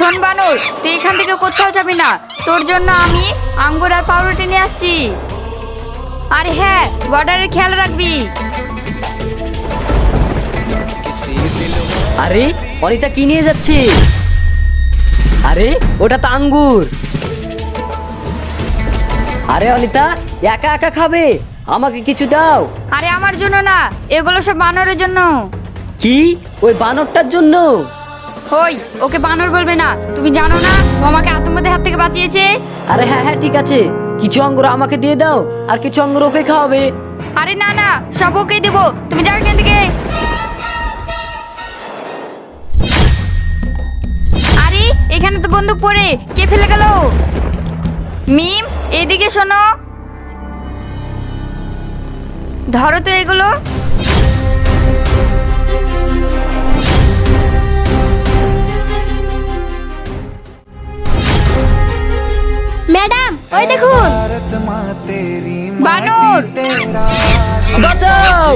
শোন বানর, তুই এখান থেকে কোথাও যাবি না। তোর জন্য আমি আঙ্গুর আর পাউরুটি নিয়ে আসছি। আর হ্যাঁ, বর্ডারের খেয়াল রাখবি। আরে অনিতা কি নিয়ে যাচ্ছে? আরে ওটা তো আঙ্গুর। আরে অনিতা একা একা খাবে, আমাকে কিছু দাও। আরে আমার জন্য না, এগুলো সব বানরের জন্য। কি ওই বানরটার জন্য? ওই ওকে বানর বলবে না, তুমি জানো না ও আমাকে আতঙ্কদের হাত থেকে বাঁচিয়েছে। আরে হ্যাঁ হ্যাঁ ঠিক আছে, কিছু আঙ্গুর আমাকে দিয়ে দাও আর কিছু আঙ্গুর ওকে খাওয়াবে। আরে না না, সব ওকেই দেবো, তুমি যাও এখান থেকে। আরে এখানে তো বন্দুক পড়ে, কে ফেলে গেল? মিম এইদিকে শোনো, ধরো তো এগুলো। ম্যাডাম ওই দেখুন। বানর বাঁচাও।